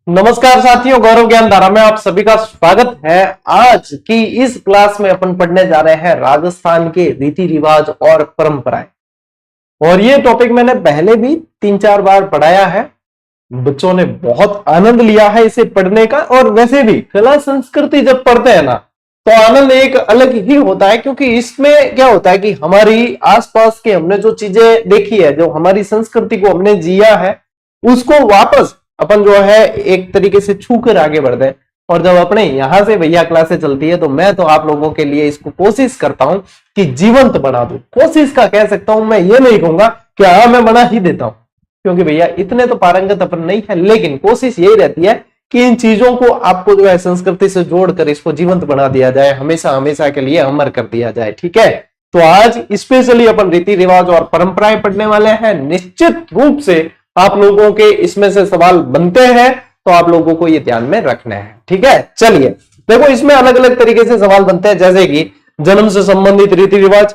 नमस्कार साथियों, गौरव ज्ञान धारा में आप सभी का स्वागत है। आज की इस क्लास में अपन पढ़ने जा रहे हैं राजस्थान के रीति रिवाज और परंपराएं। और ये टॉपिक मैंने पहले भी 3-4 बार पढ़ाया है। बच्चों ने बहुत आनंद लिया है इसे पढ़ने का। और वैसे भी कला संस्कृति जब पढ़ते हैं ना, तो आनंद एक अलग ही होता है, क्योंकि इसमें क्या होता है कि हमारी आसपास के हमने जो चीजें देखी है, जो हमारी संस्कृति को हमने जिया है, उसको वापस अपन जो है एक तरीके से छू कर आगे बढ़ते हैं। और जब अपने यहां से भैया क्लासें चलती है, तो मैं तो आप लोगों के लिए इसको कोशिश करता हूं कि जीवंत बना दूं। कोशिश का कह सकता हूं, मैं ये नहीं कहूंगा कि हाँ मैं बना ही देता हूं, क्योंकि भैया इतने तो पारंगत अपन नहीं है, लेकिन कोशिश यही रहती है कि इन चीजों को आपको जो है संस्कृति से जोड़कर इसको जीवंत बना दिया जाए, हमेशा हमेशा के लिए अमर कर दिया जाए। ठीक है, तो आज स्पेशली अपन रीति रिवाज और परंपराएं पढ़ने वाले हैं। निश्चित रूप से आप लोगों के इसमें से सवाल बनते हैं, तो आप लोगों को ये ध्यान में रखना है। ठीक है, चलिए देखो, इसमें अलग अलग तरीके से सवाल बनते हैं, जैसे कि जन्म से संबंधित रीति रिवाज,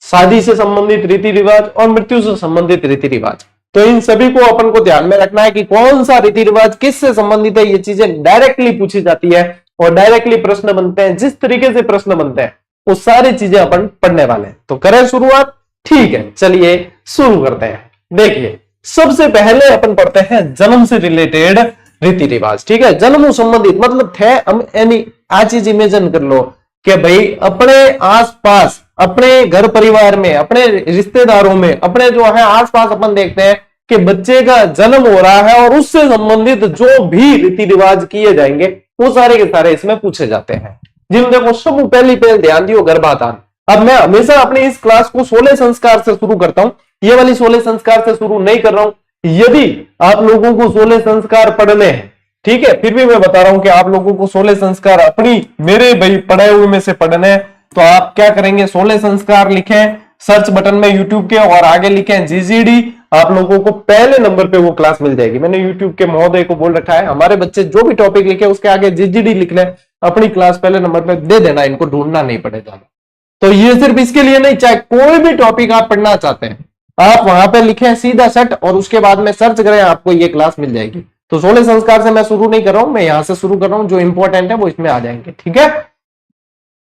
शादी से संबंधित रीति रिवाज और मृत्यु से संबंधित रीति रिवाज। तो इन सभी को अपन को ध्यान में रखना है कि कौन सा रीति रिवाज किससे संबंधित है। ये चीजें डायरेक्टली पूछी जाती है और डायरेक्टली प्रश्न बनते हैं। जिस तरीके से प्रश्न बनते हैं वो सारी चीजें अपन पढ़ने वाले हैं। तो करें शुरुआत? ठीक है, चलिए शुरू करते हैं। देखिए, सबसे पहले अपन पढ़ते हैं जन्म से रिलेटेड रीति रिवाज। ठीक है, जन्म संबंधित मतलब थे हम यानी आज चीज इमेजिन कर लो कि भाई अपने आसपास, अपने घर परिवार में, अपने रिश्तेदारों में, अपने जो है आसपास अपन देखते हैं कि बच्चे का जन्म हो रहा है और उससे संबंधित जो भी रीति रिवाज किए जाएंगे वो सारे के सारे इसमें पूछे जाते हैं। जिन देखो सब पहले ध्यान दियो, गर्भाधान। अब मैं हमेशा अपनी इस क्लास को 16 संस्कार से शुरू करता हूं, ये वाली 16 संस्कार से शुरू नहीं कर रहा हूं। यदि आप लोगों को 16 संस्कार पढ़ने हैं, ठीक है, फिर भी मैं बता रहा हूं कि आप लोगों को 16 संस्कार अपनी मेरे भाई पढ़े हुए में से पढ़ने हैं, तो आप क्या करेंगे, 16 संस्कार लिखें सर्च बटन में यूट्यूब के और आगे लिखें जीजीडी। आप लोगों को पहले नंबर पे वो क्लास मिल जाएगी। मैंने यूट्यूब के महोदय को बोल रखा है, हमारे बच्चे जो भी टॉपिक लिखे उसके आगे जीजीडी लिख लें, अपनी क्लास पहले नंबर पे दे देना, इनको ढूंढना नहीं पड़ेगा। तो ये सिर्फ इसके लिए नहीं, चाहे कोई भी टॉपिक आप पढ़ना चाहते हैं आप वहां पे लिखें सीधा सट और उसके बाद में सर्च करें, आपको ये क्लास मिल जाएगी। तो 16 संस्कार से मैं शुरू नहीं कर रहा हूं, मैं यहां से शुरू कर रहा हूं, जो इंपॉर्टेंट है वो इसमें आ जाएंगे। ठीक है,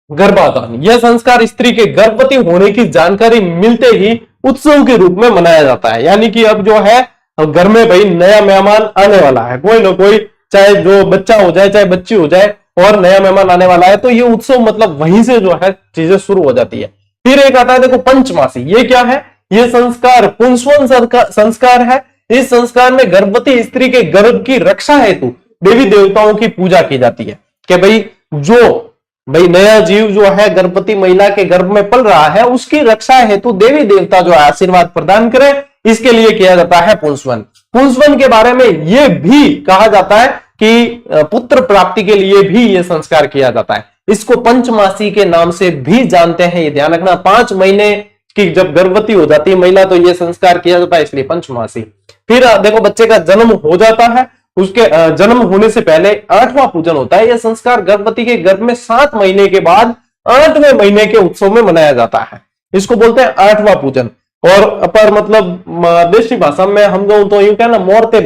गर्भाधान, यह संस्कार स्त्री के गर्भवती होने की जानकारी मिलते ही उत्सव के रूप में मनाया जाता है। यानी कि अब जो है घर में भाई नया मेहमान आने वाला है, कोई ना कोई, चाहे जो बच्चा हो जाए चाहे बच्ची हो जाए, और नया मेहमान आने वाला है, तो ये उत्सव मतलब वहीं से जो है चीजें शुरू हो जाती है। फिर एक आता है देखो पंचमासी। ये क्या है? ये संस्कार पुंसवन संस्कार है। इस संस्कार में गर्भवती स्त्री के गर्भ की रक्षा हेतु देवी देवताओं की पूजा की जाती है कि भाई नया जीव जो है गर्भवती महिला के गर्भ में पल रहा है, उसकी रक्षा हेतु देवी देवता जो है आशीर्वाद प्रदान करें, इसके लिए किया जाता है पुंसवन। पुंसवन के बारे में यह भी कहा जाता है कि पुत्र प्राप्ति के लिए भी यह संस्कार किया जाता है। इसको पंचमासी के नाम से भी जानते हैं, ये ध्यान रखना। 5 महीने की जब गर्भवती हो जाती है महिला, तो यह संस्कार किया जाता है, इसलिए पंचमासी। फिर देखो बच्चे का जन्म हो जाता है, उसके जन्म होने से पहले 8वां पूजन होता है। यह संस्कार गर्भवती के गर्भ में 7 महीने के बाद 8वें महीने के उत्सव में मनाया जाता है। इसको बोलते हैं 8वां पूजन। और अपर मतलब देशी भाषा में हम लोग तो यूं कहना मुहूर्ते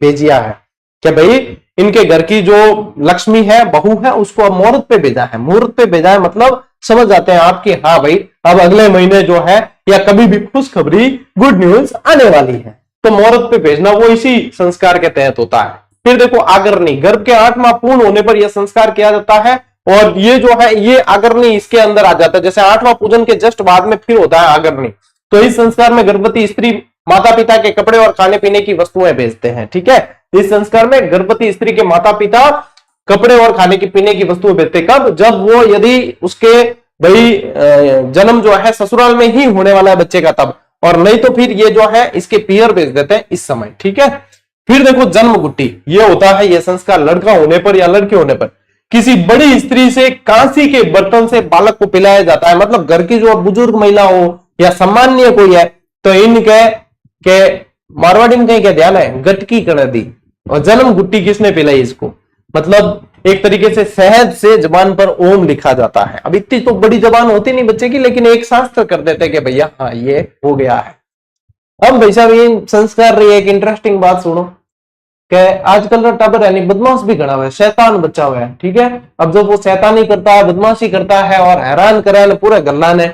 भेजिया है कि भाई इनके घर की जो लक्ष्मी है, बहू है, उसको अब मुहूर्त पे भेजा है। मुहूर्त पे भेजा है मतलब समझ जाते हैं आपकी, हाँ भाई अब अगले महीने जो है या कभी भी खुशखबरी गुड न्यूज आने वाली है, तो मुहूर्त पे भेजना वो इसी संस्कार के तहत होता है। फिर देखो आगरनी, गर्भ के 8 माह पूर्ण होने पर यह संस्कार किया जाता है, और ये जो है ये आगरनी इसके अंदर आ जाता है। जैसे 8वां पूजन के जस्ट बाद में फिर होता है आगरनी। तो इस संस्कार में गर्भवती स्त्री माता पिता के कपड़े और खाने पीने की वस्तुएं भेजते हैं। ठीक है, इस संस्कार में गर्भवती स्त्री के माता पिता कपड़े और खाने की पीने की वस्तुएं भेजते। कब? जब वो यदि उसके भाई जन्म जो है ससुराल में ही होने वाला है बच्चे का, तब, और नहीं तो फिर ये जो है इसके पियर भेज देते हैं इस समय। ठीक है, फिर देखो जन्म गुट्टी, ये होता है ये संस्कार लड़का होने पर या लड़के होने पर किसी बड़ी स्त्री से कांसी के बर्तन से बालक को पिलाया जाता है। मतलब घर की जो बुजुर्ग महिला हो या सम्माननीय कोई है, तो इनके मारवाड़ी में कहीं क्या ध्यान है, गटकी कर दी। और जन्म गुट्टी किसने पिलाई इसको? मतलब एक तरीके से शहद से जबान पर ओम लिखा जाता है। अब इतनी तो बड़ी जबान होती नहीं बच्चे की, लेकिन एक शास्त्र कर देते कि भैया हाँ ये हो गया है। अब भाई साहब ये संस्कार रही है, एक इंटरेस्टिंग बात सुनो। कि आजकल का टाबर यानी बदमाश भी घना हुआ है, शैतान बच्चा हुआ है, ठीक है। अब जब वो शैतानी करता है, बदमाशी करता है और हैरान करा पूरे गल्ला ने,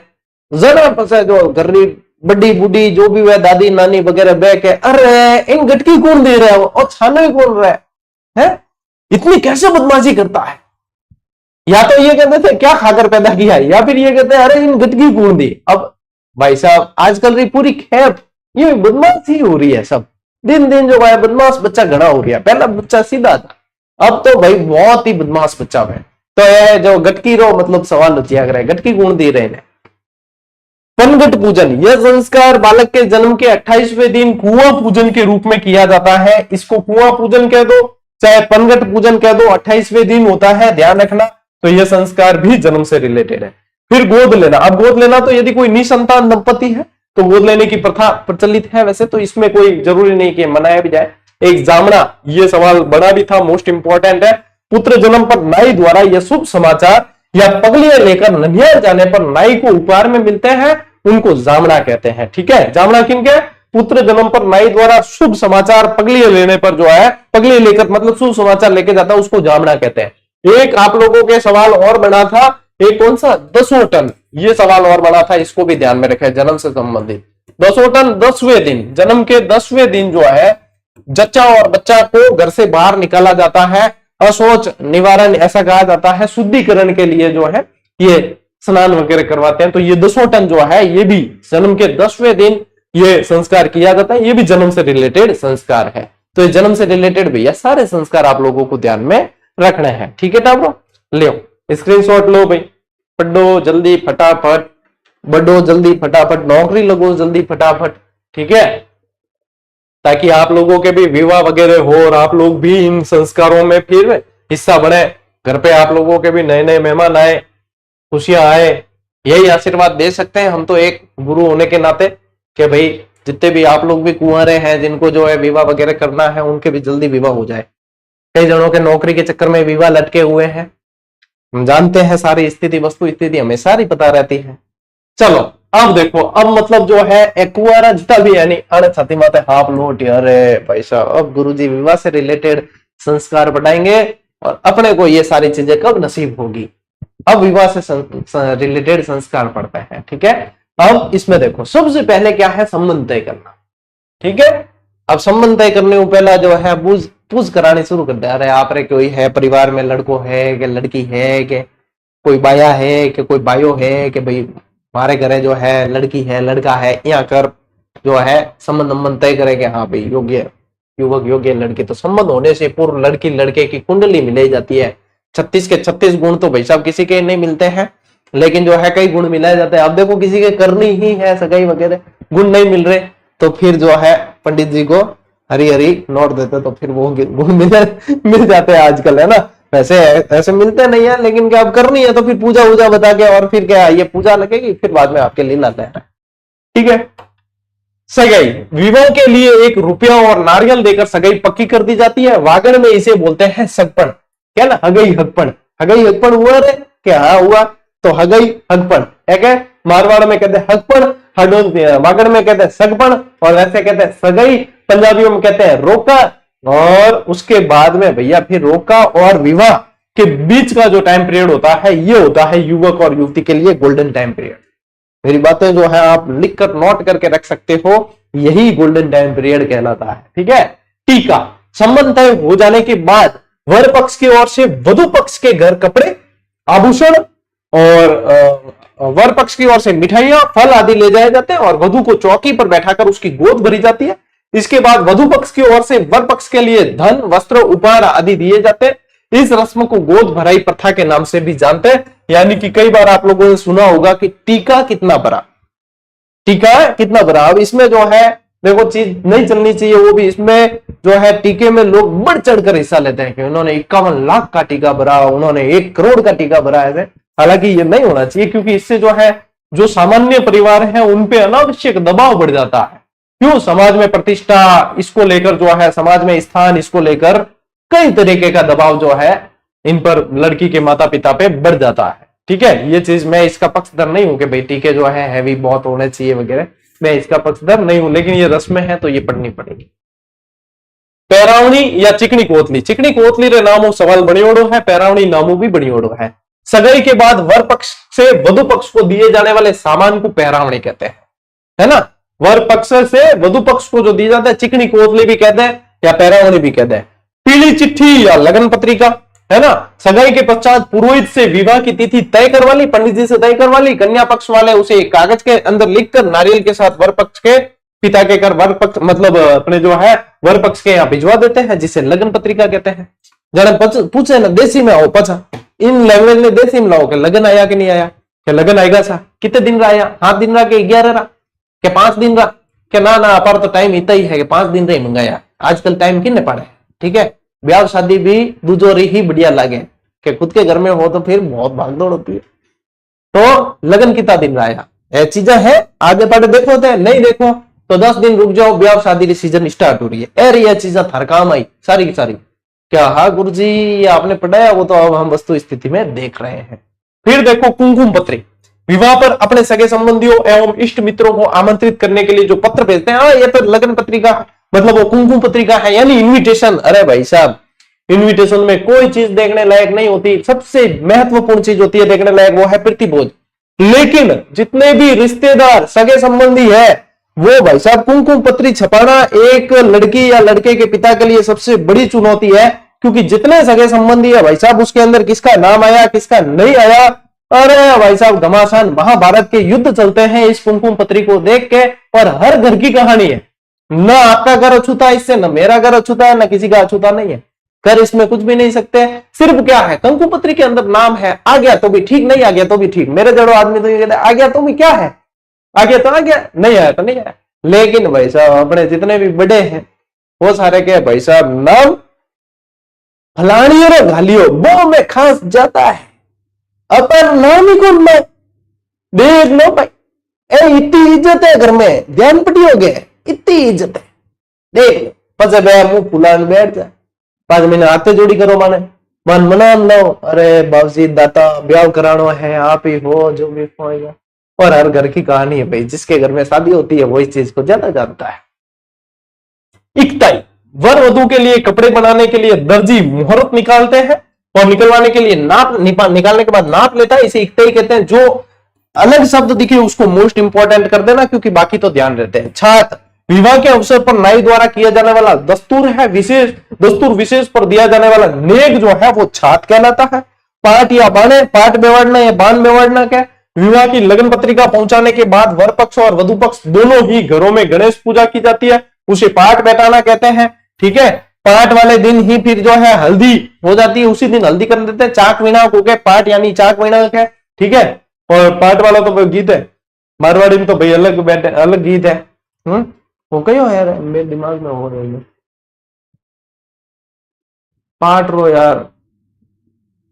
जरा फंसा जो गर्री बड़ी बूढ़ी जो भी हुआ दादी नानी वगैरह बह के, अरे इन गटकी कौन दे रहा है, वो और छाने भी कौन रहा है? इतनी कैसे बदमाशी करता है? या तो ये कहते थे क्या खाकर पैदा किया, या फिर ये कहते हैं अरे इन गटकी कौन दी। अब भाई साहब आजकल की पूरी खैर ये बदमाशी हो रही है, सब दिन दिन जो है बदमाश बच्चा घड़ा हो गया। पहला बच्चा सीधा था, अब तो भाई बहुत ही बदमाश बच्चा है। तो यह जो गटकी रो मतलब सवाल उठिया करे, गटकी कौन दे रहे हैं? पनघट पूजन, यह संस्कार बालक के जन्म के 28वें दिन कुआं पूजन के रूप में किया जाता है। इसको कुआं पूजन कह दो चाहे पनघट पूजन कह दो, 28वें दिन होता है, ध्यान रखना। तो यह संस्कार भी जन्म से रिलेटेड है। फिर गोद लेना, अब गोद लेना तो यदि कोई निसंतान दंपति है तो गोद लेने की प्रथा प्रचलित है, वैसे तो इसमें कोई जरूरी नहीं कि मनाया भी जाए। एक जामना, यह सवाल बड़ा भी था, मोस्ट इंपॉर्टेंट है। पुत्र जन्म पर नाई द्वारा यह शुभ समाचार या पगलियां लेकर ननिहाल जाने पर नाई को उपहार में मिलते हैं, उनको जामना कहते हैं, ठीक है। जामना किनके? पुत्र जन्म पर नाई द्वारा शुभ समाचार पगलियां लेने पर जो है, पगली लेकर मतलब शुभ समाचार लेके जाता है, उसको जामना कहते हैं। एक आप लोगों के सवाल और बना था, एक कौन सा? दसोटन, ये सवाल और बना था, इसको भी ध्यान में रखें, जन्म से संबंधित। दसोटन 10वें दिन, जन्म के 10वें दिन जो है जच्चा और बच्चा को घर से बाहर निकाला जाता है, अशौच निवारण ऐसा कहा जाता है, शुद्धिकरण के लिए जो है ये स्नान वगैरह करवाते हैं। तो ये दसोटन जो है ये भी जन्म के 10वें दिन ये संस्कार किया जाता है, ये भी जन्म से रिलेटेड संस्कार है। तो ये जन्म से रिलेटेड भैया सारे संस्कार आप लोगों को ध्यान में रखने हैं, ठीक है टाबरो। लो स्क्रीनशॉट लो भाई, पढ़ो जल्दी फटाफट, बढ़ो जल्दी फटाफट, नौकरी लगो जल्दी फटाफट, ठीक है, ताकि आप लोगों के भी विवाह वगैरह हो और आप लोग भी इन संस्कारों में फिर हिस्सा बने, घर पे आप लोगों के भी नए नए मेहमान आए, खुशियां आए, यही आशीर्वाद दे सकते हैं हम तो एक गुरु होने के नाते, कि भाई जितने भी आप लोग भी कुंवारे हैं जिनको जो है विवाह वगैरह करना है उनके भी जल्दी विवाह हो जाए। कई जनों के नौकरी के चक्कर में विवाह लटके हुए हैं, हम जानते हैं सारी स्थिति, वस्तु स्थिति हमें सारी पता रहती है। चलो अब देखो, अब मतलब जो है कुंवारा जितना भी यानी अरे छाती माते हाफ लोट, अरे भाई साहब अब गुरुजी विवाह से रिलेटेड संस्कार बढ़ाएंगे और अपने को ये सारी चीजें कब नसीब होगी। अब विवाह से रिलेटेड संस्कार पढ़ते हैं, ठीक है। अब इसमें देखो सबसे पहले क्या है, संबंध तय करना, ठीक है। अब संबंध तय करने को पहला जो है पूछ करानी शुरू कर दे, अरे आप रे कोई है परिवार में, लड़को है कि लड़की है कि कोई बाया है कि कोई बायो है, कि भाई हमारे घरे जो है लड़की है लड़का है, यहाँ कर जो है संबंध तय करेंगे, हाँ भाई योग्य युवक योग्य लड़की। तो संबंध होने से पूर्व लड़की लड़के की कुंडली मिलाई जाती है। 36 के 36 गुण तो भाई साहब किसी के नहीं मिलते हैं, लेकिन जो है कई गुण मिलाए जाते हैं। अब देखो किसी के करनी ही है सगाई वगैरह, गुण नहीं मिल रहे, तो फिर जो है पंडित जी को हरी हरी नोट देते, तो फिर वो गुण मिल जाते हैं आजकल, है ना। वैसे ऐसे मिलते नहीं है, लेकिन क्या अब करनी है तो फिर पूजा वूजा बता के, और फिर क्या ये पूजा लगेगी, फिर बाद में आपके लिए लाते हैं, ठीक है। सगाई, विवाह के लिए 1 रुपया और नारियल देकर सगाई पक्की कर दी जाती है। वागड़ में इसे बोलते हैं सगपन, क्या ना, हगई हगपन। हगई हगपन हुआ रे क्या? हाँ हुआ, तो हगई हगपन है। मारवाड़ में कहते हैं हगपन, वागड़ में कहते हैं सगपन, और वैसे कहते हैं सगाई, पंजाबियों में कहते हैं रोका। और उसके बाद में भैया फिर रोका और विवाह के बीच का जो टाइम पीरियड होता है ये होता है युवक और युवती के लिए गोल्डन टाइम पीरियड। मेरी बातें जो है आप लिखकर नोट करके रख सकते हो, यही गोल्डन टाइम पीरियड कहलाता है, ठीक है। टीका, संबंध तय हो जाने के बाद वर पक्ष की ओर से वधु पक्ष के घर कपड़े आभूषण और वर पक्ष की ओर से मिठाइयां फल आदि ले जाए जाते हैं और वधु को चौकी पर बैठाकर उसकी गोद भरी जाती है। इसके बाद वधु पक्ष की ओर से वर पक्ष के लिए धन वस्त्र उपहार आदि दिए जाते हैं। इस रस्म को गोद भराई प्रथा के नाम से भी जानते हैं। यानी कि कई बार आप लोगों ने सुना होगा कि टीका कितना बड़ा, टीका कितना बड़ा। अब इसमें जो है देखो चीज नहीं चलनी चाहिए, वो भी इसमें जो है टीके में लोग बढ़ चढ़कर हिस्सा लेते हैं कि उन्होंने 51 लाख का टीका भरा, उन्होंने 1 करोड़ का टीका भरा है। हालांकि ये नहीं होना चाहिए, क्योंकि इससे जो है जो सामान्य परिवार है उन पे अनावश्यक दबाव बढ़ जाता है। क्यों? समाज में प्रतिष्ठा इसको लेकर जो है, समाज में स्थान इसको लेकर कई तरीके का दबाव जो है इन पर लड़की के माता पिता पे बढ़ जाता है, ठीक है। ये चीज मैं इसका पक्षधर नहीं हूं कि भाई टीके जो है हैवी बहुत होने चाहिए वगैरह, मैं इसका पक्षधर नहीं हूं, लेकिन ये रस्में हैं तो ये पढ़नी पड़ेगी। पैरावणी या चिकनी कोतली। चिकनी कोतली रे नामो सवाल बणियोड़ो है, पैरावणी नामो भी बणियोड़ो है। सगाई के बाद वर पक्ष से वधु पक्ष को दिए जाने वाले सामान को पैरावणी कहते हैं, है ना। वर पक्ष से वधु पक्ष को जो दिया जाता है चिकनी कोतली भी कहते हैं या पैरावणी भी कहते हैं। पीली चिट्ठी या लगन पत्रिका, है ना। सगाई के पश्चात पुरोहित से विवाह की तिथि तय करवा ली, पंडित जी से तय करवा ली, कन्या पक्ष वाले उसे एक कागज के अंदर लिखकर नारियल के साथ वर पक्ष के पिता के कर वर पक्ष मतलब अपने जो है वर पक्ष के यहाँ भिजवा देते हैं, जिसे लगन पत्रिका कहते हैं। जरा पूछे ना देसी में आओ पचा, इन लैंग्वेज में देसी में लाओ कि लगन आया कि नहीं आया, क्या लगन आएगा सा, कितने दिन रहा आया, 7 दिन रहा के 11 रहा क्या 5 दिन रहा क्या, ना अपार तो टाइम इतना ही है कि 5 दिन रही मंगाया। आजकल टाइम किन्ने पड़े, ठीक है। ब्याह शादी भी दूजोरी ही बढ़िया लगे कि खुद के घर में हो तो फिर बहुत भागदौड़ होती है। तो लगन कितना दिन रहा ये चीजें है, आगे पढ़े देखो तो नहीं देखो तो 10 दिन रुक जाओ, ब्याह शादी की सीजन स्टार्ट हो रही है। अरे ये चीजें थर काम आई सारी की सारी। क्या हाँ गुरु जी ये आपने पढ़ाया, वो तो अब हम वस्तु स्थिति में देख रहे हैं। फिर देखो कुमकुम पत्री, विवाह पर अपने सगे संबंधियों एवं इष्ट मित्रों को आमंत्रित करने के लिए जो पत्र भेजते हैं, हाँ ये तो लगन पत्रिका मतलब वो कुमकुम पत्रिका है, यानी इन्विटेशन। अरे भाई साहब इन्विटेशन में कोई चीज देखने लायक नहीं होती, सबसे महत्वपूर्ण चीज होती है देखने लायक वो है प्रतिभोज। लेकिन जितने भी रिश्तेदार सगे संबंधी है वो भाई साहब कुमकुम पत्री छपाना एक लड़की या लड़के के पिता के लिए सबसे बड़ी चुनौती है, क्योंकि जितने सगे संबंधी है भाई साहब उसके अंदर किसका नाम आया किसका नहीं आया। अरे भाई साहब घमासान महाभारत के युद्ध चलते हैं इस कुमकुम पत्री को देख के, और हर घर की कहानी है। न आपका घर अछूता है इससे, न मेरा घर अछूता है, न किसी का अछूता नहीं है। कर इसमें कुछ भी नहीं सकते, सिर्फ क्या है कुमकुम पत्री के अंदर नाम है, आ गया तो भी ठीक, नहीं आ गया तो भी ठीक। मेरे जड़ो आदमी तो ये कहते आ गया तो भी क्या है, आ गया तो आ गया, नहीं आया तो नहीं आया। लेकिन भाई साहब अपने जितने भी बड़े हैं वो सारे के भाई साहब नाम फलानी और घालियो वो में खास जाता है, अपन नाम ही कौन लो देख लो भाई। ए इतनी इज्जत है घर में, ध्यान पटी हो गए, इतनी इज्जत है देख लो। पचे बे मुंह फुलान बैठ जाए, 5 महीने हाथे जोड़ी करो माने मन मना लो। अरे बाबूजी दाता ब्याह करानो है, आप ही हो जो भी होएगा। और हर घर की कहानी है भाई, जिसके घर में शादी होती है वो इस चीज को ज्यादा जानता है। इकताई, वर वधु के लिए कपड़े बनाने के लिए दर्जी मुहूर्त निकालते हैं और निकलवाने के लिए नाप निकालने के बाद नाप लेता है, इसे इकताई कहते हैं। जो अलग शब्द दिखे उसको मोस्ट इंपॉर्टेंट कर देना, क्योंकि बाकी तो ध्यान रहते हैं। छात, विवाह के अवसर पर नाई द्वारा किया जाने वाला दस्तूर है, दस्तूर विशेष पर दिया जाने वाला नेक जो है वो छात कहलाता है। पाठ या बाने, पाठ बेवाड़ना या बान बेवाड़ना क्या, विवाह की लगन पत्रिका पहुंचाने के बाद वर पक्ष और वधु पक्ष दोनों ही घरों में गणेश पूजा की जाती है, उसे पाठ बैठाना कहते हैं, ठीक है। पाठ वाले दिन ही फिर जो है हल्दी हो जाती है, उसी दिन हल्दी कर देते हैं। चाक विनाक हो गए, पाठ यानी चाक विनाक है, ठीक है। और पाठ वाला तो गीत है, मारवाड़ी में तो भाई अलग गीत है। वो कहो यार मेरे दिमाग में हो रही है पाठ रो यार,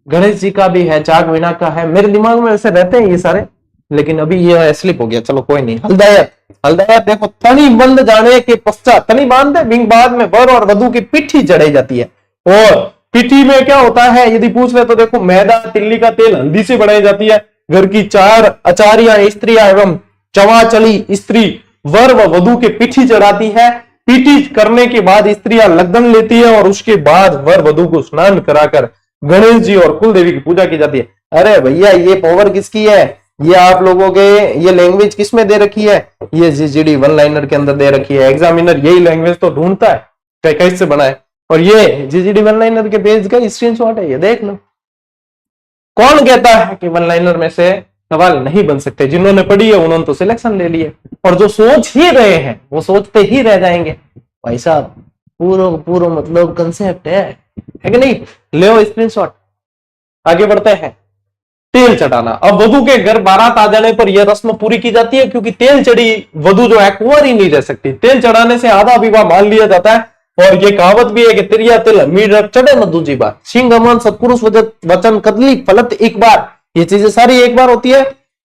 गणेश जी का भी है, चाक विनाक का है, मेरे दिमाग में ऐसे रहते हैं ये सारे, लेकिन अभी ये स्लिप हो गया, चलो कोई नहीं। हल्दायत, हल्दायत देखो, तनी बंद जाने के पश्चात, तनी बांधते बिंग बाद में वर और वधु की पिट्ठी चढ़ाई जाती है। और पिट्ठी में क्या होता है यदि पूछ ले तो देखो, मैदा तिल्ली का तेल हल्दी से बनाई जाती है। घर की 4 आचार्य स्त्रियां एवं चवाचली स्त्री वर व वधु के पिट्ठी चढ़ाती है। पिट्ठी करने के बाद स्त्रियां लगन लेती है और उसके बाद वर वधु को स्नान कराकर गणेश जी और कुल देवी की पूजा की जाती है। अरे भैया ये पावर किसकी है, ये आप लोगों के ये लैंग्वेज किस में दे रखी है, ये जीजीडी वन लाइनर के अंदर दे रखी है। एग्जामिनर यही लैंग्वेज तो ढूंढता है कैसे बनाए, और ये जीजीडी वन लाइनर के पेज का स्क्रीनशॉट है, ये देख लो। कौन कहता है कि वन लाइनर में से सवाल नहीं बन सकते? जिन्होंने पढ़ी है उन्होंने तो सिलेक्शन ले लिए, और जो सोच ही रहे हैं वो सोचते ही रह जाएंगे। भाई साहब पूरा मतलब कंसेप्ट है कि नहीं? ले स्क्रीनशॉट। आगे बढ़ते हैं। तेल चढ़ाना, अब वधु के घर बारात आ जाने पर यह रस्म पूरी की जाती है, क्योंकि तेल चढ़ी वधु जो है कुंवारी नहीं रह सकती। तेल चढ़ाने से आधा विवाह मान लिया जाता है, और ये कहावत भी है कि तिरिया तिल मीर चढ़े न दूजी बार, सिंह अमन सत्पुरुष वचन कदली फलत एक बार। ये चीजें सारी एक बार होती है।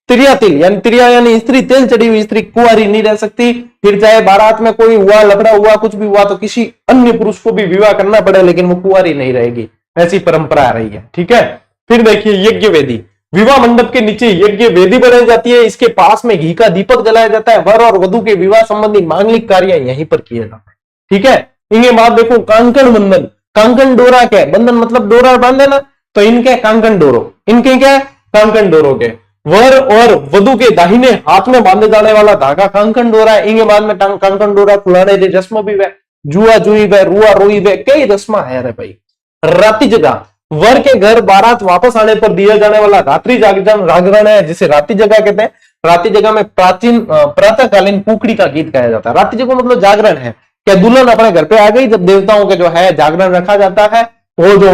तिरिया तिल यानी तिरिया यानी स्त्री, तेल चढ़ी हुई स्त्री कुंवारी नहीं रह सकती। फिर चाहे बारात में कोई हुआ, लफड़ा हुआ, कुछ भी हुआ तो किसी अन्य पुरुष को भी विवाह करना पड़े, लेकिन वो कुंवारी नहीं रहेगी, ऐसी परंपरा रही है, ठीक है। फिर देखिए यज्ञ वेदी, विवाह मंडप के नीचे यज्ञ वेदी बनाई जाती है, इसके पास में घी का दीपक जलाया जाता है। वर और वधु के विवाह संबंधी मांगलिक कार्य यहीं पर किए जाते हैं, ठीक है। इनके बाद देखो कांकण बंधन, कांकण डोरा क्या है, बंधन मतलब डोरा बांध देना, तो इनके कांकण डोरो, इनके क्या है कांकण डोरो के। वर और वधु के दाहिने हाथ में बांधे जाने वाला धागा कांकण डोरा है, इनके बाद में कांकण डोरा खुलाने की रस्म भी है, जुआ जुई वे, रुआ रोई वे, कई रस्म है रे भाई। रात्रि जगह, वर के घर बारात वापस आने पर दिया जाने वाला रात्रि जागरण है, जिसे रात्रि जगह कहते हैं। रात्रि जगह में प्राचीन प्रातःकालीन कुकड़ी का गीत गाया जाता है। रात्रि जगह मतलब जागरण है, क्या दुल्हन अपने घर पे आ गई, जब देवताओं के जो है जागरण रखा जाता है, वो जो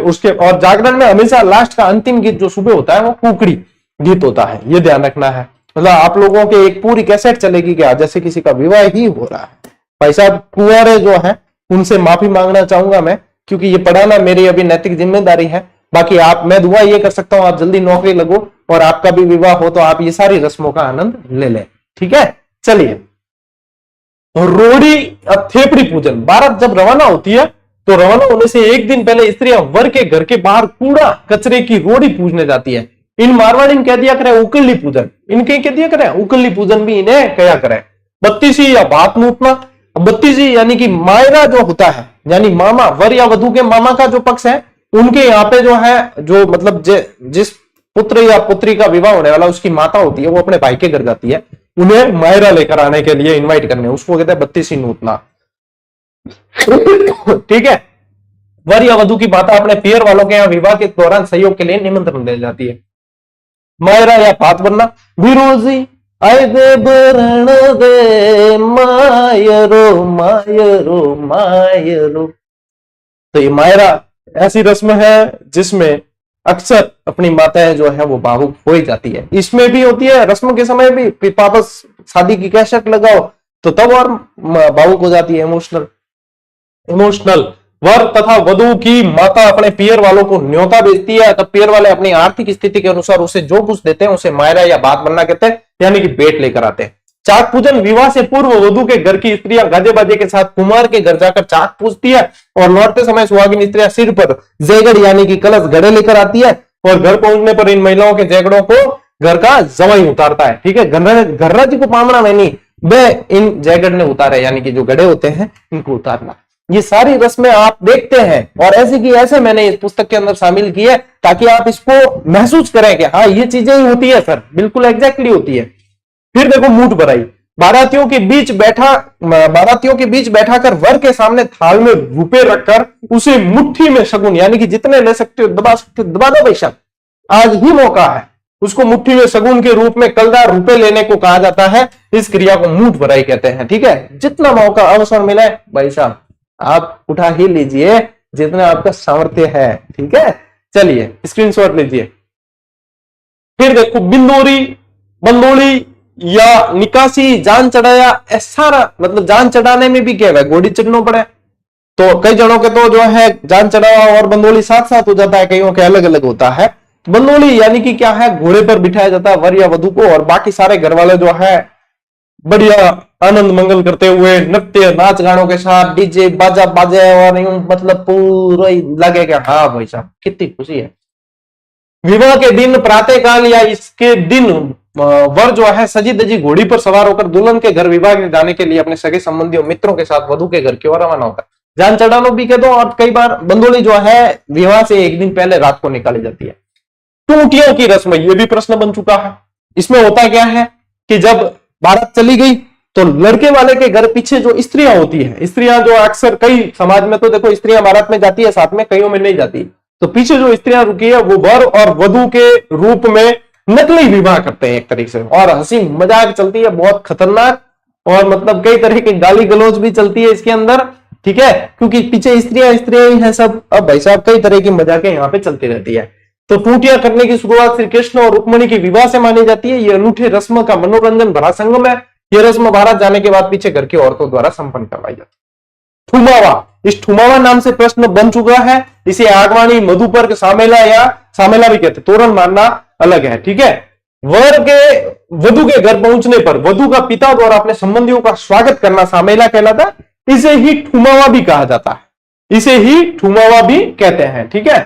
उसके, और जागरण में हमेशा लास्ट का अंतिम गीत जो सुबह होता है वो कुकड़ी गीत होता है, ये ध्यान रखना है। मतलब आप लोगों के एक पूरी कैसेट चलेगी क्या, जैसे किसी का विवाह ही हो रहा है। भाई साहब कुंवारे जो है उनसे माफी मांगना चाहूंगा मैं, क्योंकि ये पढ़ाना मेरी अभी नैतिक जिम्मेदारी है। बाकी आप, मैं दुआ ये कर सकता हूं आप जल्दी नौकरी लगो और आपका भी विवाह हो तो आप ये सारी रस्मों का आनंद ले लें, ठीक है। चलिए, रोड़ी थेपड़ी पूजन, बारात जब रवाना होती है तो रवाना होने से एक दिन पहले स्त्रियां वर के घर के बाहर कूड़ा कचरे की रोड़ी पूजने जाती है। इन मारवाड़ी कह दिया करे उकल्ली पूजन, इनके कह दिया करे उकल्ली पूजन भी इन्हें कया करे। बत्तीसी या बात नूतना, बत्तीसी यानी कि मायरा जो होता है, यानी मामा, वर या वधु के मामा का जो पक्ष है, उनके यहाँ पे जो है, जो मतलब जिस पुत्र या पुत्री का विवाह होने वाला उसकी माता होती है, वो अपने भाई के घर जाती है उन्हें मायरा लेकर आने के लिए इनवाइट करने, उसको कहते हैं बत्तीसी नूतना, ठीक है। वर या वधु की माता अपने पियर वालों के यहाँ विवाह के दौरान सहयोग के लिए निमंत्रण दे जाती है। मायरा या बात बनना, विरोजी आए दे बरण दे मायरो मायरो मायरो। तो ये मायरा ऐसी रस्म है जिसमें अक्सर अपनी माताएं जो है वो भावुक हो ही जाती है। इसमें भी होती है रस्म के समय भी, वापस शादी की कैसेट लगाओ तो तब और भावुक हो जाती है, इमोशनल। वर तथा वधु की माता अपने पियर वालों को न्योता भेजती है, तब पियर वाले अपनी आर्थिक स्थिति के अनुसार उसे जो कुछ देते हैं उसे मायरा या बात बनना कहते हैं, यानी कि भेंट लेकर आते हैं। चाक पूजन, विवाह से पूर्व वधु के घर की स्त्रियां गाजे बाजे के साथ कुमार के घर जाकर चाक पूजती है और लौटते समय सुहागिन स्त्रियां सिर पर जैगड़ यानी कि कलश घड़े लेकर आती है और घर पहुंचने पर इन महिलाओं के जैगड़ों को घर का जवाई उतारता है, ठीक है। घर्रा जी को पामना में नहीं, वे इन जैगड़ ने उतारे, यानी कि जो घड़े होते हैं इनको उतारना। ये सारी रस्में आप देखते हैं और ऐसे की ऐसे मैंने इस पुस्तक के अंदर शामिल की है ताकि आप इसको महसूस करें कि हाँ ये चीजें ही होती है सर, बिल्कुल एग्जैक्टली होती है। फिर देखो मूठ भराई, बारातियों के बीच बैठाकर वर के सामने थाल में रुपए रखकर उसे मुट्ठी में शगुन, यानी कि जितने ले सकते हो दबा सकते हो दबा दो बेशक, आज ही मौका है, उसको मुट्ठी में शगुन के रूप में कलदार रुपए लेने को कहा जाता है। इस क्रिया को मूठ भराई कहते हैं, ठीक है। जितना मौका अवसर मिले भाई साहब आप उठा ही लीजिए जितना आपका सामर्थ्य है, ठीक है। चलिए स्क्रीनशॉट लीजिए। फिर देखो बिंदोरी, बंदोली या निकासी, जान चढ़ाया, ऐसा मतलब जान चढ़ाने में भी क्या है, घोड़ी चढ़ना पड़े, तो कई जनों के तो जो है जान चढ़ावा और बंदोली साथ साथ हो जाता है, कईयों के अलग अलग होता है। बंदोली यानी कि क्या है, घोड़े पर बिठाया जाता है वर या वधु को और बाकी सारे घर वाले जो है बढ़िया आनंद मंगल करते हुए नृत्य नाच गानों के साथ डीजे बाजा बाजे और मतलब पूरा लगेगा हाँ भाई साहब कितनी खुशी है। विवाह के दिन प्रातः काल या इसके दिन वर जो है सजी दजी घोड़ी पर सवार होकर दुल्हन के घर विवाह में जाने के लिए अपने सगे संबंधियों मित्रों के साथ वधु के घर की ओर रवाना होता है। जान चढ़ानो भी कह दो, और कई बार बंदोली जो है विवाह से एक दिन पहले रात को निकाली जाती है। टूटियों की रस्म, ये भी प्रश्न बन चुका है। इसमें होता क्या है कि जब बारात चली गई तो लड़के वाले के घर पीछे जो स्त्रियां होती है, स्त्रियां जो अक्सर कई समाज में तो देखो स्त्रियां बारात में जाती है साथ में, कईयों में नहीं जाती, तो पीछे जो स्त्रियां रुकी है वो वर और वधु के रूप में नकली विवाह करते हैं एक तरीके से, और हंसी मजाक चलती है बहुत खतरनाक, और मतलब कई तरह की गाली गलौज भी चलती है इसके अंदर, ठीक है, क्योंकि पीछे स्त्रियां ही है सब। अब भाई साहब कई तरह की मजाकें यहाँ पे चलती रहती है। तो टूटियां करने की शुरुआत श्री कृष्ण और रुक्मणी के विवाह से मानी जाती है। ये अनूठे रस्म का मनोरंजन भरा संगम है। यह रस्म बारात जाने के बाद पीछे घर की औरतों द्वारा संपन्न करवाई जाती है। ठुमावा, इस ठुमावा नाम से प्रश्न बन चुका है। इसे आगवानी, मधुपर्क, सामेला या सामेला भी कहते हैं, तोरण मारना अलग है, ठीक है। वर के वधु के घर पहुंचने पर वधु का पिता द्वारा अपने संबंधियों का स्वागत करना सामेला कहलाता। इसे ही ठुमावा भी कहा जाता है, इसे ही ठुमावा भी कहते हैं, ठीक है।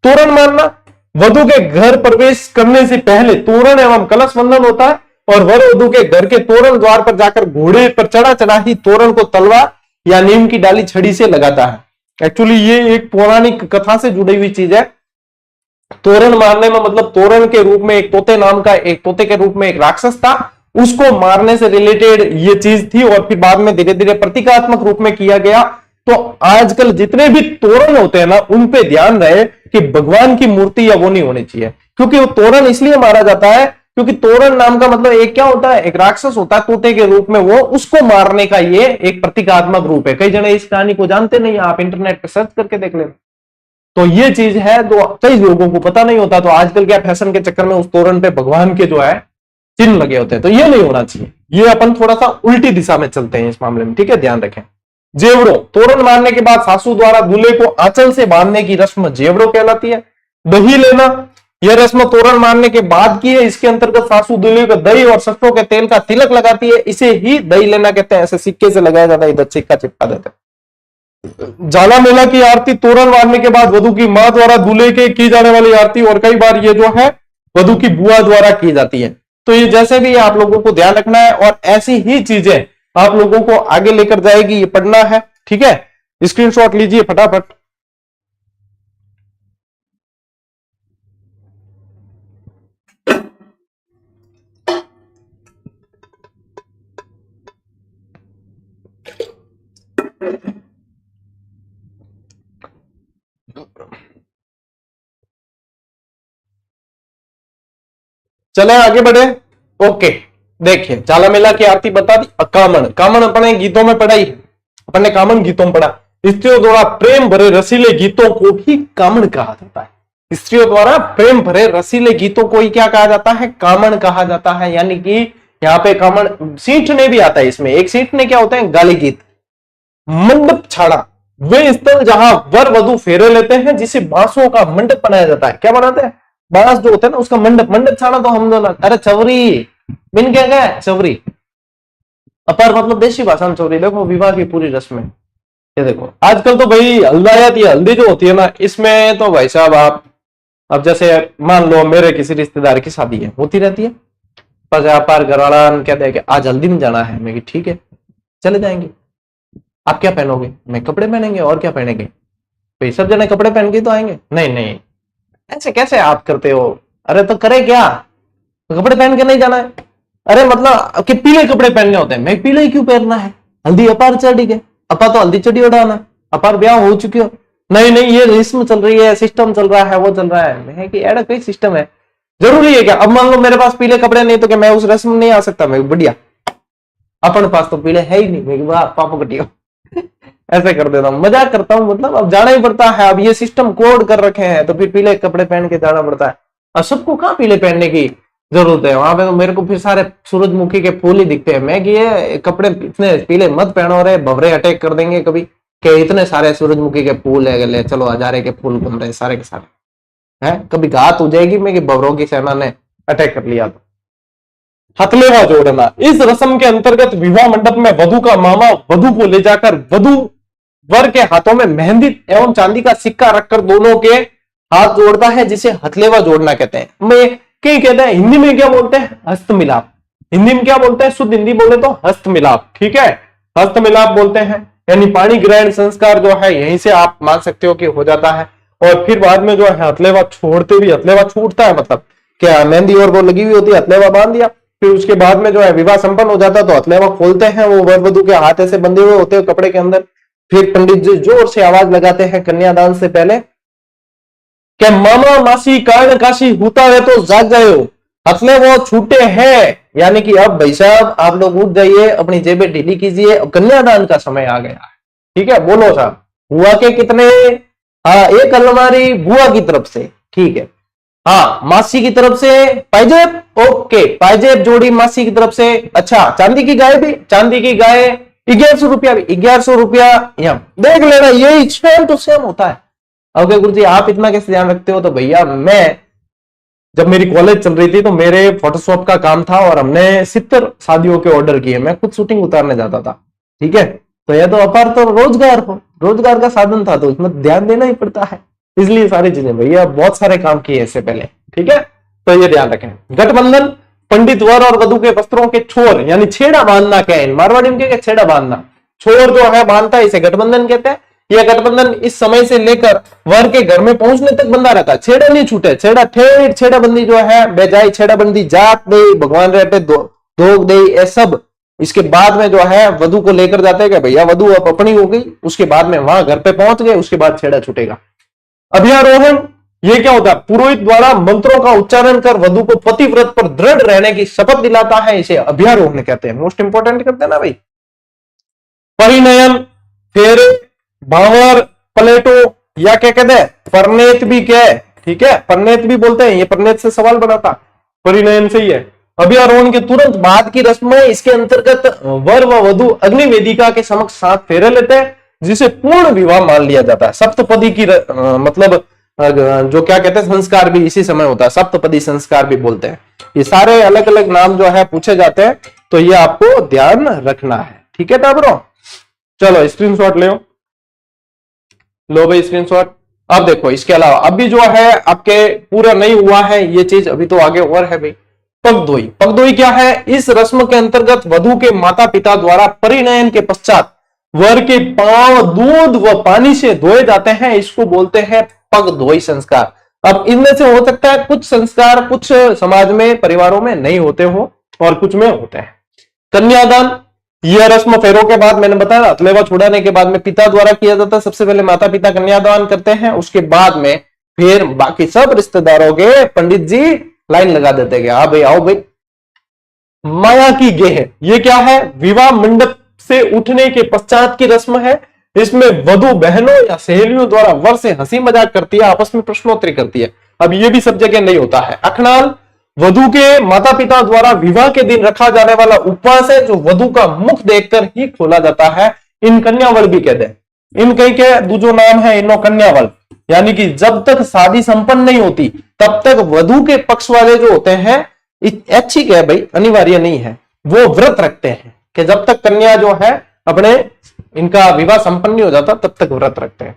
तोरण मारना, वधु के घर प्रवेश करने से पहले तोरण एवं कलश बंधन होता है और वर वधु के घर के तोरण द्वार पर जाकर घोड़े पर चढ़ा ही तोरण को तलवार या नीम की डाली छड़ी से लगाता है। एक्चुअली ये एक पौराणिक कथा से जुड़ी हुई चीज है। तोरण मारने में मतलब तोरण के रूप में एक तोते के रूप में एक राक्षस था, उसको मारने से रिलेटेड ये चीज थी और फिर बाद में धीरे धीरे प्रतीकात्मक रूप में किया गया। तो आजकल जितने भी तोरण होते हैं ना, उन पे ध्यान रहे कि भगवान की मूर्ति या वो नहीं होनी चाहिए, क्योंकि वो तोरण इसलिए मारा जाता है क्योंकि तोरण नाम का मतलब एक क्या होता है, एक राक्षस होता है तोते के रूप में, वो उसको मारने का ये एक प्रतीकात्मक रूप है। कई जने इस कहानी को जानते नहीं, आप इंटरनेट पर सर्च करके देख लेना। तो ये चीज है जो कई लोगों को पता नहीं होता। तो आजकल क्या फैशन के चक्कर में उस तोरण पे भगवान के जो है चिन्ह लगे होते हैं, तो ये नहीं होना चाहिए। ये अपन थोड़ा सा उल्टी दिशा में चलते हैं इस मामले में, ठीक है, ध्यान रखें। जेवड़ो, तोरण मारने के बाद सासू द्वारा दूल्हे को आंचल से बांधने की रस्म जेवड़ो कहलाती है। दही लेना, यह रस्म तोरण मारने के बाद की है। इसके अंतर्गत सासू दूल्हे को दही और सरसों के तेल का तिलक लगाती है, इसे ही दही लेना कहते हैं। ऐसे सिक्के से लगाया जाता है, इधर सिक्का चिपका देते हैं। जाला मेला की आरती तोरण मारने के बाद वधु की मां द्वारा दूल्हे के की जाने वाली आरती, और कई बार ये जो है वधु की बुआ द्वारा की जाती है। तो ये जैसे भी आप लोगों को ध्यान रखना है, और ऐसी ही चीजें आप लोगों को आगे लेकर जाएगी, ये पढ़ना है, ठीक है। स्क्रीनशॉट लीजिए फटाफट। चले आगे बढ़े। ओके, देखिए जाला मेला की आरती बता दी। कामण, कामण अपने गीतों में पढ़ा ही, अपन ने कामण गीतों में पढ़ा। स्त्रियों द्वारा प्रेम भरे रसीले गीतों को भी कामण कहा जाता है। स्त्रियों द्वारा प्रेम भरे रसीले गीतों को ही क्या कहा जाता है, कामण कहा जाता है। यानी कि यहाँ पे कामण, सींठने भी आता है इसमें। एक सींठने क्या होते हैं, गाली गीत। मंडप छाड़ा, वे स्थल जहां वर वधु फेरे लेते हैं, जिसे बांसों का मंडप बनाया जाता है। क्या बनाते हैं, बांस जो होता है ना उसका मंडप। मंडप छाड़ा तो हम दोनों, अरे चवरी बिन क्या गया, चवरी अपर मतलब देशी भाषा में चवरी। देखो विवाह की पूरी रस्म है, ये देखो। आजकल तो भाई हल्दायत, ये हल्दी जो होती है ना, इसमें तो भाई साहब आप, अब जैसे मान लो मेरे किसी रिश्तेदार की शादी है, होती रहती है, पर अपार घरवाला कहते हैं कि आज हल्दी में जाना है। मैं ठीक है चले जाएंगे। आप क्या पहनोगे, मैं कपड़े पहनेंगे, और क्या पहनेंगे भाई, सब जने कपड़े पहन के तो आएंगे। नहीं नहीं, ऐसे कैसे आप करते हो, अरे तो करे क्या, तो कपड़े पहन के नहीं जाना है। अरे मतलब कि पीले कपड़े पहनने होते हैं, मैं पीले ही क्यों पहनना है, हल्दी अपार चढ़ी गए, अपा तो हल्दी चढ़ी उड़ाना, अपार ब्याह हो चुकी हो। नहीं नहीं, ये रस्म चल रही है, सिस्टम चल रहा है, वो चल रहा है। मैं कि एड़ा कोई सिस्टम है, जरूरी है क्या। अब मान लो मेरे पास पीले कपड़े नहीं, तो क्या मैं उस रस्म में नहीं आ सकता। मैं बढ़िया, अपने पास तो पीले है ही नहीं, मैं वाह पापा कटियो ऐसे कर देता हूँ, मजाक करता हूँ। मतलब अब जाना ही पड़ता है, अब ये सिस्टम कोड कर रखे हैं, तो फिर पीले कपड़े पहन के जाना पड़ता है। और सबको कहाँ पीले पहनने की जरूरत है, वहां पे तो मेरे को फिर सारे सूरजमुखी के फूल ही दिखते हैं। मैं कि ये कपड़े इतने पीले मत पहनो, रहे बवरे अटैक कर देंगे कभी, कि इतने सारे सूरजमुखी के फूल है, ले चलो हजारे के फूल घूम रहे सारे के सारे है, कभी घात हो जाएगी मैं कि बवरों की सेना ने अटैक कर लिया। तो हथलेवा जोड़ना, इस रस्म के अंतर्गत विवाह मंडप में वधु का मामा वधु को ले जाकर वधु वर के हाथों में मेहंदी एवं चांदी का सिक्का रखकर दोनों के हाथ जोड़ता है, जिसे हथलेवा जोड़ना कहते हैं। मैं कई कहते हैं, हिंदी में क्या बोलते हैं, हस्तमिलाप। हिंदी में क्या बोलते हैं, शुद्ध हिंदी बोले तो हस्तमिलाप, ठीक है, हस्तमिलाप बोलते हैं। यानी पाणी ग्रहण संस्कार जो है यहीं से आप मान सकते हो कि हो जाता है। और फिर बाद में जो है हथलेवा छोड़ते भी, हथलेवा छूटता है, मतलब क्या मेहंदी और वो लगी हुई होती है, हथलेवा बांध दिया, फिर उसके बाद में जो है विवाह संपन्न हो जाता है, तो हथलेवा खोलते हैं, वो वर वधु के हाथ ऐसे बंधे हुए होते हैं कपड़े के अंदर। फिर पंडित जी जोर से आवाज लगाते हैं कन्यादान से पहले, कि मामा मासी कारण काशी होता है तो जाग जाओ, हथले वो छूटे हैं। यानी कि अब भाई साहब आप लोग उठ जाइए, अपनी जेबें ढीली कीजिए, अब कन्यादान का समय आ गया है, ठीक है। बोलो साहब, हुआ के कितने, हाँ एक अलमारी बुआ की तरफ से, ठीक है, हाँ मासी की तरफ से पाइजेब, ओके पाइजेब जोड़ी मासी की तरफ से। अच्छा चांदी की गाय भी, चांदी की गाय 1100 रुपया भी, 1100 रुपया, यहाँ देख लेना, यही सेम टू सेम होता है। ओके गुरु जी आप इतना कैसे ध्यान रखते हो, तो भैया मैं जब मेरी कॉलेज चल रही थी तो मेरे फोटोशॉप का काम था, और हमने 70 शादियों के ऑर्डर किए, मैं खुद शूटिंग उतारने जाता था, ठीक है। तो यह तो अपार तो रोजगार का साधन था, तो इसमें ध्यान देना ही पड़ता है, इसलिए सारी चीजें भैया बहुत सारे काम किए इससे पहले, ठीक है। तो ये ध्यान रखें। गठबंधन, पंडित वर और वधु के वस्त्रों के छोर यानी छेड़ा बांधना, क्या है मारवाड़ी में क्या छेड़ा बांधना, छोर जो है बांधता है, इसे गठबंधन कहते हैं। यह गठबंधन इस समय से लेकर वर के घर में पहुंचने तक बंधा रहता है, छेड़ा नहीं छूटे। छेड़ा ठेठ छेड़ाबंदी जो है बेजाई छेड़ाबंदी, जात दे भगवान रहते दोग दे, ये सब इसके बाद में जो है वधु को लेकर जाते हैं कि भैया वधु अब अपनी हो गई। उसके बाद में वहां घर पे पहुंच गए, उसके बाद छेड़ा छूटेगा। अभ्यारोहण ये क्या होता है? पुरोहित द्वारा मंत्रों का उच्चारण कर वधु को पतिव्रत पर दृढ़ रहने की शपथ दिलाता है, इसे अभ्यारोहण कहते हैं। मोस्ट इंपोर्टेंट करते हैं ना भाई। परिणयन, फेरे, भावर, प्लेटो या क्या कहते हैं, परनेत भी क्या है, ठीक है, परनेत भी बोलते हैं। ये परनेत से सवाल बना था, परिणयन से ही है। अभ्यारोहण के तुरंत बाद की रस्म है, इसके अंतर्गत वर व वधु अग्नि वेदिका के समक्ष 7 फेरे लेते हैं, जिसे पूर्ण विवाह मान लिया जाता है। सप्तपदी की मतलब जो क्या कहते हैं संस्कार भी इसी समय होता है, सप्तपदी संस्कार भी बोलते हैं। ये सारे अलग अलग नाम जो है पूछे जाते हैं, तो ये आपको ध्यान रखना है, ठीक है टाबरो। चलो स्क्रीनशॉट लो भाई स्क्रीनशॉट। अब देखो इसके अलावा अभी जो है आपके पूरा नहीं हुआ है ये चीज, अभी तो आगे और है भाई। पगधोई, पगधोई क्या है? इस रस्म के अंतर्गत वधु के माता पिता द्वारा परिणयन के पश्चात वर के पांव दूध व पानी से धोए जाते हैं, इसको बोलते हैं पगधोई संस्कार। अब इनमें से हो सकता है कुछ संस्कार कुछ समाज में परिवारों में नहीं होते हो और कुछ में होते हैं। कन्यादान, यह रस्म फेरों के बाद मैंने बताया अतलेवा छुड़ाने के बाद में पिता द्वारा किया जाता है। सबसे पहले माता पिता कन्यादान करते हैं, उसके बाद में फिर बाकी सब रिश्तेदारों के पंडित जी लाइन लगा देते हैं, हाँ भाई आओ भाई। माया की गेह, ये क्या है? विवाह मंडप से उठने के पश्चात की रस्म है। इसमें वधु बहनों या सहेलियों द्वारा वर से हंसी मजाक करती है, आपस में प्रश्नोत्तरी करती है। अब ये भी सब जगह नहीं होता है। अखनाल, वधु के माता पिता द्वारा विवाह के दिन रखा जाने वाला उपवास है, जो वधु का मुख देखकर ही खोला जाता है। इन कन्यावल भी कहते हैं। इन कई के दूजो नाम है इनो कन्यावल, यानी कि जब तक शादी संपन्न नहीं होती तब तक वधु के पक्ष वाले जो होते हैं, ऐच्छिक है भाई, अनिवार्य नहीं है, वो व्रत रखते हैं कि जब तक कन्या जो है अपने इनका विवाह संपन्न नहीं हो जाता तब तक व्रत रखते हैं।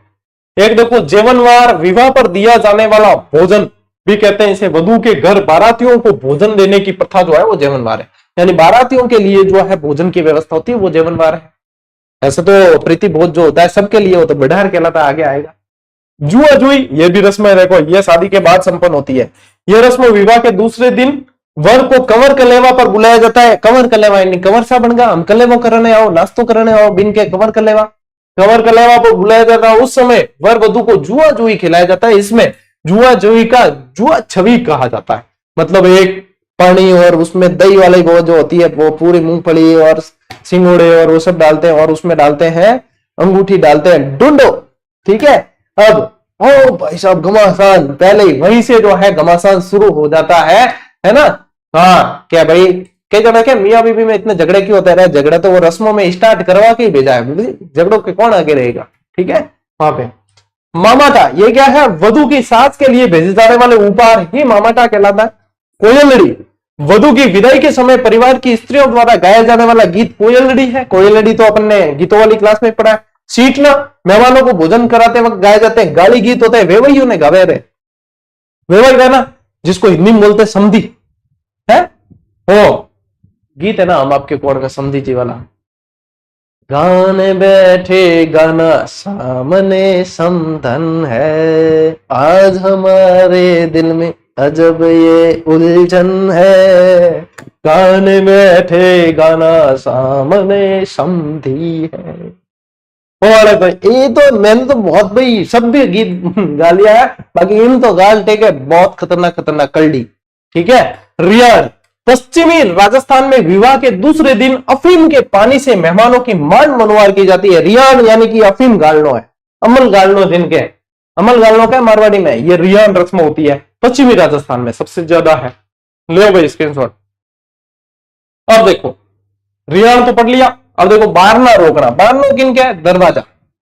एक देखो जेवनवार, विवाह पर दिया जाने वाला भोजन भी कहते हैं इसे। वधु के घर बारातियों को भोजन देने की प्रथा जो है वो जेवनवार है, यानी बारातियों के लिए जो है भोजन की व्यवस्था होती है वो जेवनवार है। ऐसे तो प्रीति भोज जो होता है सबके लिए वो तो बिढ़ार कहलाता है, आगे आएगा। जुआ जुई, ये भी रस्म है, देखो ये शादी के बाद संपन्न होती है। यह रस्म विवाह के दूसरे दिन वर को कंवर कलेवा पर बुलाया जाता है। कंवर कलेवा यानी कंवर सा बन गया, हम कलेवा करने आओ, नाश्तो करने आओ, बिन के कंवर कलेवा। कंवर कलेवा पर बुलाया जाता है। उस समय वर वधु को जुआ जुई खिलाया जाता है। इसमें जुआ जुई का जुआ छवि कहा जाता है, मतलब एक पानी और उसमें दही वाली वो जो होती है वो पूरी मूंगफली और सिंगोड़े और वो सब डालते हैं और उसमें डालते हैं अंगूठी, डालते हैं डुंडो, ठीक है। अब ओ भाई साहब घमासान, पहले वहीं से जो है घमासान शुरू हो जाता है ना। हाँ क्या भाई, क्या जगह क्या मियाँ बीबी में इतने झगड़े क्यों होते रहे? झगड़ा तो वो रस्मों में स्टार्ट करवा के ही भेजा है, झगड़ों के कौन आगे रहेगा, ठीक है। वहां पे मामाटा, ये क्या है? वधु की सास के लिए भेजे जाने वाले उपहार ही मामाटा कहलाता है। कोयलड़ी, वधु की विदाई के समय परिवार की स्त्रियों द्वारा गाया जाने वाला गीत कोयलड़ी है। कोयलड़ी तो अपन ने गीतों वाली क्लास में पढ़ा है। सीटना, मेहमानों को भोजन कराते वक्त गाए जाते हैं गाली गीत होते हैं, वेवैयों ने गावे रहे। वेवई रहना जिसको हिंदी में बोलते समधी है, वो गीत है ना हम आपके कोण का समधी जी वाला। गाने बैठे गाना सामने समधन है, आज हमारे दिल में अजब ये उलझन है। गाने बैठे गाना सामने समधी है। और ये तो मैंने तो बहुत भाई सब भी गीत गा लिया है, बाकी इन तो गाल टेके बहुत खतरनाक खतरनाक कल्डी, ठीक है। रियार, पश्चिमी राजस्थान में विवाह के दूसरे दिन अफीम के पानी से मेहमानों की मान मनवार की जाती है। रियान यानी कि अफीम गालनो है, अमल गालनो जिनके अमल गालनो का मारवाड़ी में ये रियान रस्म होती है। पश्चिमी राजस्थान में सबसे ज्यादा है। ले भाई स्क्रीनशॉट। अब देखो रियान तो पढ़ लिया, अब देखो बारना रोकना। बारना किन क्या है? दरवाजा,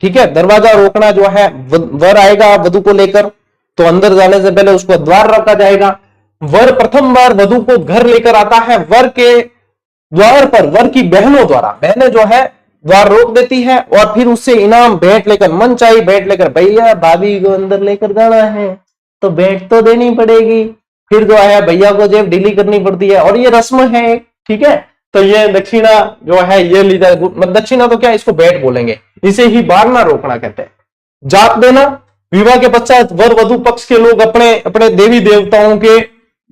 ठीक है। दरवाजा रोकना जो है, वर आएगा वधु को लेकर तो अंदर जाने से पहले उसको द्वार रोका जाएगा। वर प्रथम बार वधु को घर लेकर आता है, वर के द्वार पर वर की बहनों द्वारा, बहनें जो है द्वार रोक देती है और फिर उससे इनाम भेंट लेकर, मन चाहिए भेंट लेकर, भैया भाभी को अंदर लेकर जाना है तो भेंट तो देनी पड़ेगी। फिर जो है भैया को जेब ढीली करनी पड़ती है और ये रस्म है, ठीक है। तो ये दक्षिणा जो है ये ली जाए, दक्षिणा तो क्या, इसको भेंट बोलेंगे, इसे ही बारना रोकना कहते हैं। जात देना, विवाह के पश्चात वर वधु पक्ष के लोग अपने अपने देवी देवताओं के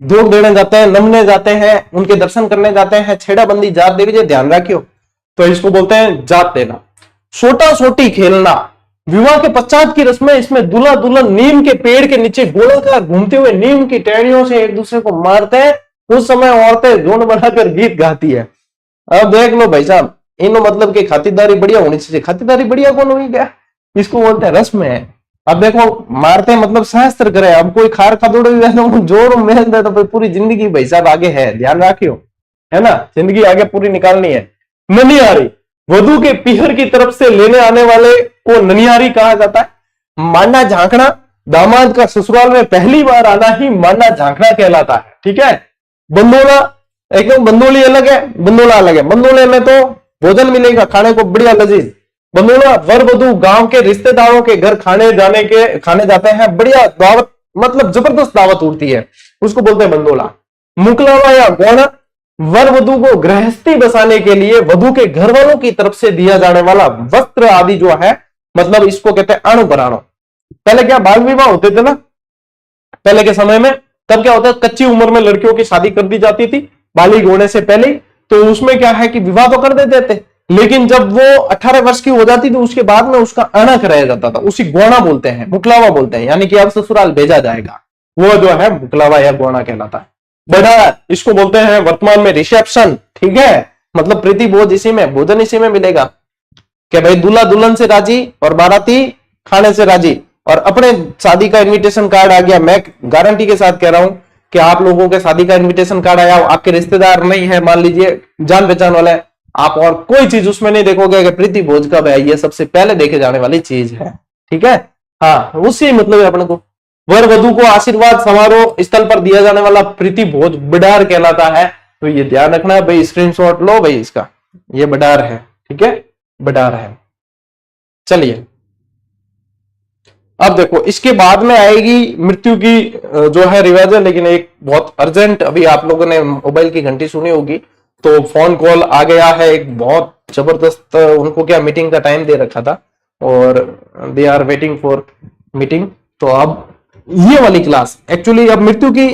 भोग देने जाते हैं, नमने जाते हैं, उनके दर्शन करने जाते हैं। छेड़ाबंदी जात देवी जी ध्यान रखियो, तो इसको बोलते हैं जात देना। सोटा सोटी खेलना, विवाह के पश्चात की रस्म है, इसमें दूल्हा दुल्हन नीम के पेड़ के नीचे गोलाकार घूमते हुए नीम की टहनियों से एक दूसरे को मारते हैं। उस समय औरतें झुंड बनाकर गीत गाती है। अब देख लो भाई साहब, इनो मतलब कि खातिरदारी बढ़िया होनी चाहिए। खातिरदारी बढ़िया कौन हुई क्या, इसको बोलते हैं रस्म है। अब देखो मारते हैं मतलब शास्त्र करे, अब कोई खार खादोड़ जोर मेल दे तो पूरी जिंदगी भाई साहब आगे है, ध्यान रखियो, है ना, जिंदगी आगे पूरी निकालनी है। ननिहारी, वधु के पीहर की तरफ से लेने आने वाले को ननिहारी कहा जाता है। मांडा झांकना, दामाद का ससुराल में पहली बार आना ही मांडा झांकना कहलाता है। ठीक है। बंदोला, एकदम बंदोली अलग है, बंदोला अलग है। बंदोले में तो भोजन मिलेगा खाने को बढ़िया लजीज। बंदोला वर वधु गांव के रिश्तेदारों के घर खाने जाते हैं, बढ़िया दावत, मतलब जबरदस्त दावत उठती है, उसको बोलते हैं बंदोला। मुकलावा या गौना, वर वधु को गृहस्थी बसाने के लिए वधु के घर वालों की तरफ से दिया जाने वाला वस्त्र आदि जो है, मतलब इसको कहते हैं अणु बराणु। पहले क्या बाल विवाह होते थे ना, पहले के समय में, तब क्या होता है, कच्ची उम्र में लड़कियों की शादी कर दी जाती थी बालिग होने से पहले। तो उसमें क्या है कि विवाह तो कर देते थे, लेकिन जब वो 18 वर्ष की हो जाती थी उसके बाद में उसका अणा कराया जाता था, उसी गौना बोलते हैं, मुकलावा बोलते हैं, यानी कि अब ससुराल भेजा जाएगा, वो जो है मुकलावा या गौना कहलाता है। बड़ा, इसको बोलते हैं वर्तमान में रिसेप्शन। ठीक है, मतलब प्रीति भोज इसी में, भोजन इसी में मिलेगा कि भाई दूल्हा दुल्हन से राजी और बाराती खाने से राजी। और अपने शादी का इनविटेशन कार्ड आ गया, मैं गारंटी के साथ कह रहा हूं कि आप लोगों के शादी का इनविटेशन कार्ड आया, आपके रिश्तेदार नहीं है, मान लीजिए जान पहचान वाला है, आप और कोई चीज उसमें नहीं देखोगे कि प्रीति भोज कब है, ये सबसे पहले देखे जाने वाली चीज है। ठीक है, हाँ, उससे मतलब है अपने को। वर वधु को आशीर्वाद समारोह स्थल पर दिया जाने वाला प्रीति भोज बिडार कहलाता है। तो ये ध्यान रखना भाई, स्क्रीनशॉट लो भाई इसका, ये बिडार है। ठीक है, बिडार है। चलिए अब देखो, इसके बाद में आएगी मृत्यु की जो है रिवाज है, लेकिन एक बहुत अर्जेंट, अभी आप लोगों ने मोबाइल की घंटी सुनी होगी तो फोन कॉल आ गया है, एक बहुत जबरदस्त, उनको क्या मीटिंग का टाइम दे रखा था और they are waiting for meeting. तो अब ये वाली क्लास एक्चुअली अब मृत्यु की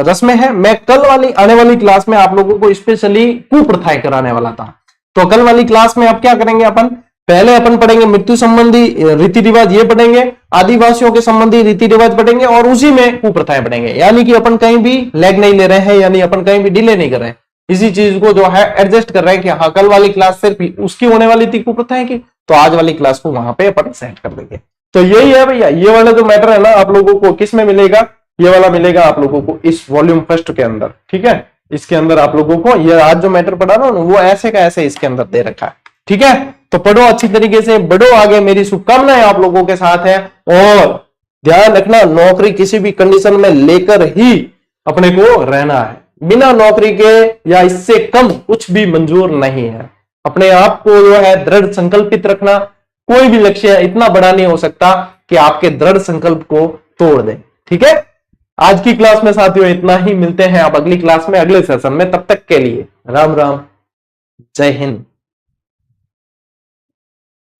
रस्में है। मैं कल वाली आने वाली क्लास में आप लोगों को स्पेशली कुप्रथाएं कराने वाला था। तो कल वाली क्लास में अब क्या करेंगे अपन, पहले अपन पढ़ेंगे मृत्यु संबंधी रीति रिवाज, ये पढ़ेंगे, आदिवासियों के संबंधी रीति रिवाज पढ़ेंगे और उसी में कुप्रथाएं पढ़ेंगे। यानी कि अपन कहीं भी लैग नहीं ले रहे हैं, यानी अपन कहीं भी डिले नहीं कर रहे हैं, इसी चीज को जो है एडजस्ट कर रहे हैं कि हाँ कल वाली क्लास सिर्फ उसकी होने वाली थी कुप्रथाएं की, तो आज वाली क्लास को वहां पे अपन सेट कर देंगे। तो यही है भैया, ये वाला जो मैटर है ना आप लोगों को किस में मिलेगा, ये वाला मिलेगा आप लोगों को इस वॉल्यूम फर्स्ट के अंदर। ठीक है, इसके अंदर आप लोगों को ये आज जो मैटर पढ़ा ना वो ऐसे का ऐसे इसके अंदर दे रखा है। ठीक है, तो पढ़ो अच्छी तरीके से, बढ़ो आगे, मेरी शुभकामनाएं आप लोगों के साथ है। और ध्यान रखना, नौकरी किसी भी कंडीशन में लेकर ही अपने को रहना है, बिना नौकरी के या इससे कम कुछ भी मंजूर नहीं है। अपने आप को जो है दृढ़ संकल्पित रखना, कोई भी लक्ष्य इतना बड़ा नहीं हो सकता कि आपके दृढ़ संकल्प को तोड़ दे। ठीक है, आज की क्लास में साथियों इतना ही, मिलते हैं आप अगली क्लास में अगले सेशन में, तब तक के लिए राम राम, जय हिंद।